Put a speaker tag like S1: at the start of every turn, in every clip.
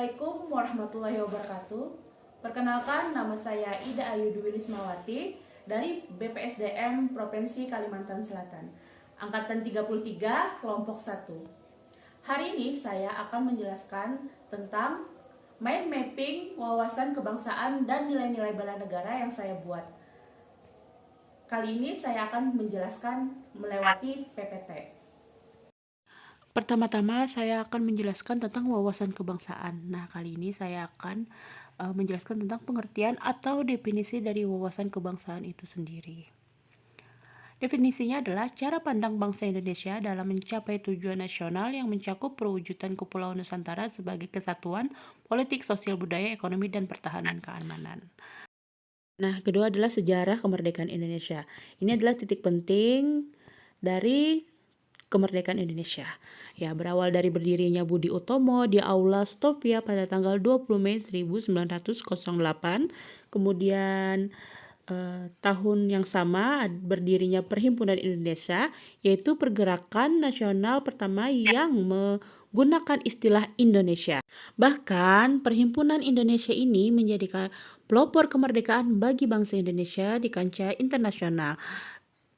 S1: Assalamualaikum warahmatullahi wabarakatuh. Perkenalkan, nama saya Ida Ayu Dwi Rismawati dari BPSDM Provinsi Kalimantan Selatan, Angkatan 33, kelompok 1. Hari ini saya akan menjelaskan tentang mind mapping wawasan kebangsaan dan nilai-nilai bela negara yang saya buat. Kali ini saya akan menjelaskan melewati PPT. Pertama-tama saya akan menjelaskan tentang wawasan kebangsaan. Nah, kali ini saya akan menjelaskan tentang pengertian atau definisi dari wawasan kebangsaan itu sendiri. Definisinya adalah cara pandang bangsa Indonesia dalam mencapai tujuan nasional yang mencakup perwujudan Kepulauan Nusantara sebagai kesatuan politik, sosial, budaya, ekonomi, dan pertahanan keamanan. Nah, kedua adalah sejarah kemerdekaan Indonesia. Ini adalah titik penting dari kemerdekaan Indonesia. Ya, berawal dari berdirinya Budi Utomo di Aula Stopia pada tanggal 20 Mei 1908. Kemudian tahun yang sama berdirinya Perhimpunan Indonesia, yaitu pergerakan nasional pertama yang menggunakan istilah Indonesia. Bahkan Perhimpunan Indonesia ini menjadi pelopor kemerdekaan bagi bangsa Indonesia di kancah internasional.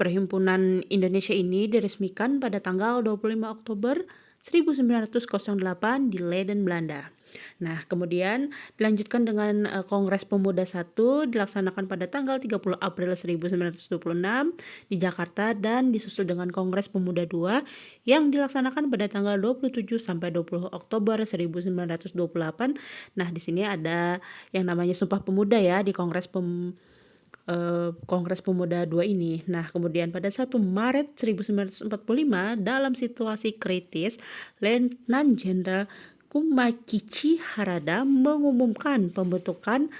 S1: Perhimpunan Indonesia ini diresmikan pada tanggal 25 Oktober 1908 di Leiden, Belanda. Nah, kemudian dilanjutkan dengan Kongres Pemuda I dilaksanakan pada tanggal 30 April 1926 di Jakarta dan disusul dengan Kongres Pemuda II yang dilaksanakan pada tanggal 27 sampai 20 Oktober 1928. Nah, di sini ada yang namanya Sumpah Pemuda ya di Kongres Pemuda II ini. Nah, kemudian pada 1 Maret 1945 dalam situasi kritis, Letnan Jenderal Kumakichi Harada mengumumkan pembentukan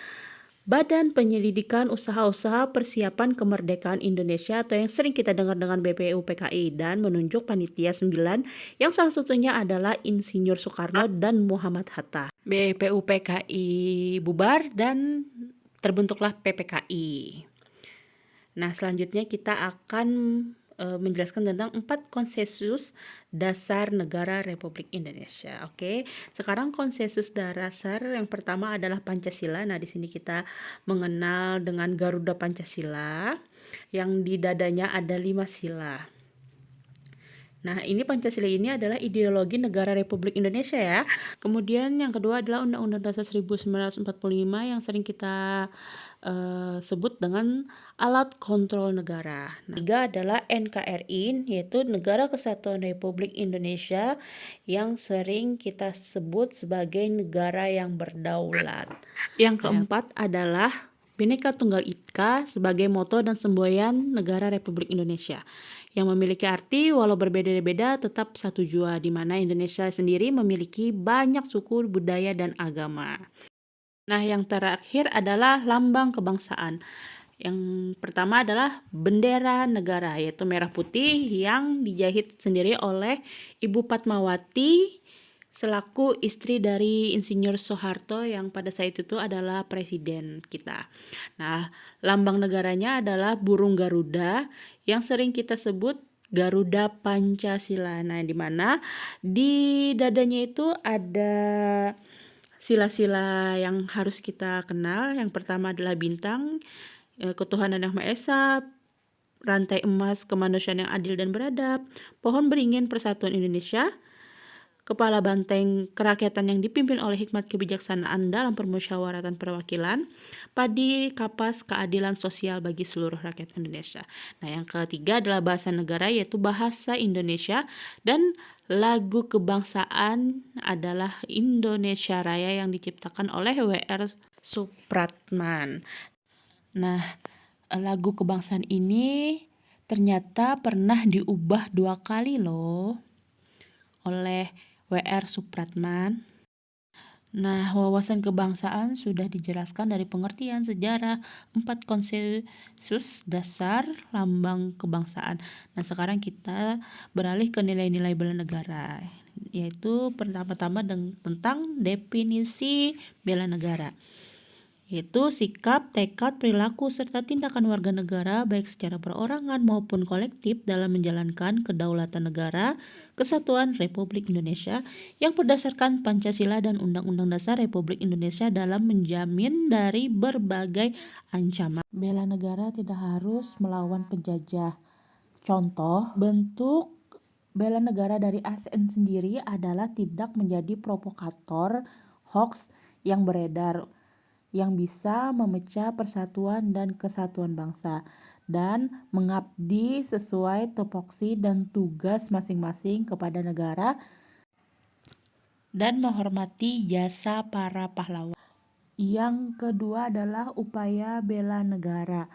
S1: Badan Penyelidikan Usaha-Usaha Persiapan Kemerdekaan Indonesia atau yang sering kita dengar dengan BPUPKI dan menunjuk panitia 9 yang salah satunya adalah Insinyur Soekarno dan Muhammad Hatta. BPUPKI bubar dan terbentuklah PPKI. Nah, selanjutnya kita akan menjelaskan tentang 4 konsensus dasar negara Republik Indonesia. Oke, sekarang konsensus dasar yang pertama adalah Pancasila. Nah, di sini kita mengenal dengan Garuda Pancasila yang di dadanya ada 5 sila. Nah, ini Pancasila ini adalah ideologi negara Republik Indonesia ya. Kemudian yang kedua adalah Undang-Undang Dasar 1945 yang sering kita sebut dengan alat kontrol negara. Nah, tiga adalah NKRI, yaitu Negara Kesatuan Republik Indonesia yang sering kita sebut sebagai negara yang berdaulat. Yang keempat adalah Bhinneka Tunggal Ika sebagai moto dan semboyan negara Republik Indonesia yang memiliki arti walau berbeda-beda tetap satu jua, di mana Indonesia sendiri memiliki banyak suku, budaya, dan agama. Nah, yang terakhir adalah lambang kebangsaan. Yang pertama adalah bendera negara, yaitu merah putih yang dijahit sendiri oleh Ibu Fatmawati selaku istri dari Insinyur Soeharto yang pada saat itu adalah presiden kita. Nah, lambang negaranya adalah burung Garuda yang sering kita sebut Garuda Pancasila. Nah, di mana di dadanya itu ada sila-sila yang harus kita kenal. Yang pertama adalah bintang, ketuhanan yang Maha Esa, rantai emas, kemanusiaan yang adil dan beradab, pohon beringin persatuan Indonesia, kepala banteng kerakyatan yang dipimpin oleh hikmat kebijaksanaan dalam permusyawaratan perwakilan, padi kapas keadilan sosial bagi seluruh rakyat Indonesia. Nah, yang ketiga adalah bahasa negara, yaitu bahasa Indonesia, dan lagu kebangsaan adalah Indonesia Raya yang diciptakan oleh W.R. Supratman. Nah, lagu kebangsaan ini ternyata pernah diubah 2 kali loh oleh W.R. Supratman. Nah, wawasan kebangsaan sudah dijelaskan dari pengertian sejarah 4 konsensus dasar lambang kebangsaan. Nah, sekarang kita beralih ke nilai-nilai bela negara, yaitu pertama-tama tentang definisi bela negara, yaitu sikap, tekad, perilaku, serta tindakan warga negara baik secara perorangan maupun kolektif dalam menjalankan kedaulatan negara, kesatuan Republik Indonesia yang berdasarkan Pancasila dan Undang-Undang Dasar Republik Indonesia dalam menjamin dari berbagai ancaman. Bela negara tidak harus melawan penjajah. Contoh, bentuk bela negara dari ASN sendiri adalah tidak menjadi provokator hoax yang beredar yang bisa memecah persatuan dan kesatuan bangsa, dan mengabdi sesuai tupoksi dan tugas masing-masing kepada negara dan menghormati jasa para pahlawan. Yang kedua adalah upaya bela negara.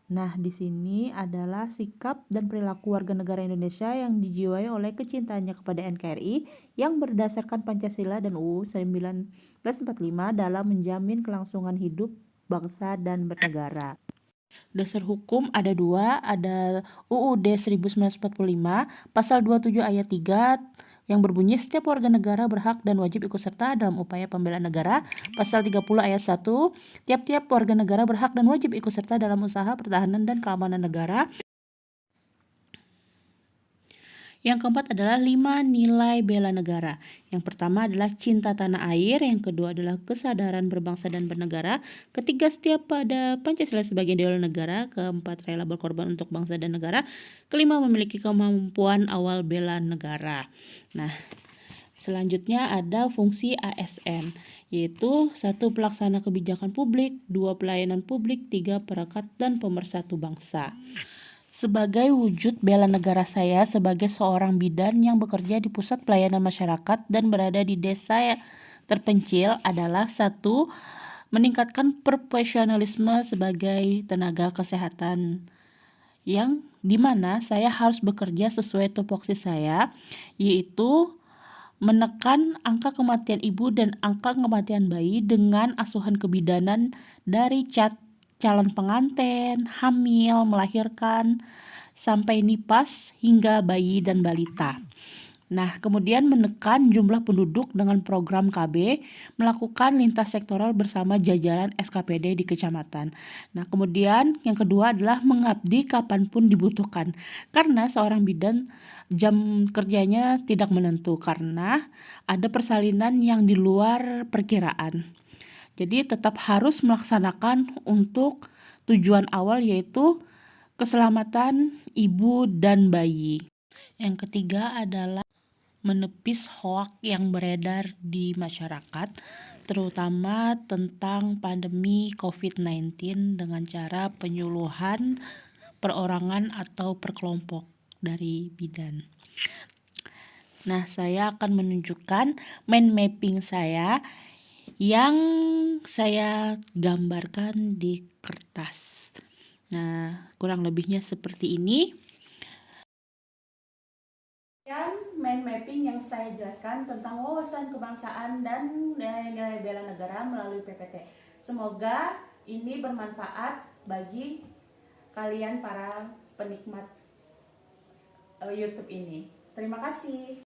S1: Nah, di sini adalah sikap dan perilaku warga negara Indonesia yang dijiwai oleh kecintaannya kepada NKRI yang berdasarkan Pancasila dan UU 1945 dalam menjamin kelangsungan hidup bangsa dan bernegara. Dasar hukum ada dua, ada UUD 1945 pasal 27 ayat 3 yang berbunyi setiap warga negara berhak dan wajib ikut serta dalam upaya pembelaan negara. Pasal 30 ayat 1, tiap-tiap warga negara berhak dan wajib ikut serta dalam usaha pertahanan dan keamanan negara. Yang keempat adalah 5 nilai bela negara. Yang pertama adalah cinta tanah air, yang kedua adalah kesadaran berbangsa dan bernegara, ketiga setia pada Pancasila sebagai ideologi negara, keempat rela berkorban untuk bangsa dan negara, kelima memiliki kemampuan awal bela negara. Nah, selanjutnya ada fungsi ASN, yaitu 1. Pelaksana kebijakan publik, 2. Pelayanan publik, 3. Perekat dan pemersatu bangsa. Sebagai wujud bela negara saya sebagai seorang bidan yang bekerja di pusat pelayanan masyarakat dan berada di desa terpencil adalah 1. Meningkatkan profesionalisme sebagai tenaga kesehatan yang dimana saya harus bekerja sesuai tupoksi saya, yaitu menekan angka kematian ibu dan angka kematian bayi dengan asuhan kebidanan dari calon pengantin, hamil, melahirkan, sampai nipas hingga bayi dan balita. Nah, kemudian menekan jumlah penduduk dengan program KB, melakukan lintas sektoral bersama jajaran SKPD di kecamatan. Nah, kemudian yang kedua adalah mengabdi kapanpun dibutuhkan, karena seorang bidan jam kerjanya tidak menentu karena ada persalinan yang di luar perkiraan. Jadi tetap harus melaksanakan untuk tujuan awal, yaitu keselamatan ibu dan bayi. Yang ketiga adalah menepis hoak yang beredar di masyarakat, terutama tentang pandemi COVID-19 dengan cara penyuluhan perorangan atau perkelompok dari bidan. Nah, saya akan menunjukkan mind mapping saya yang saya gambarkan di kertas. Nah, kurang lebihnya seperti ini. Mind mapping yang saya jelaskan tentang wawasan kebangsaan dan nilai-nilai bela negara melalui PPT. Semoga ini bermanfaat bagi kalian para penikmat YouTube ini. Terima kasih.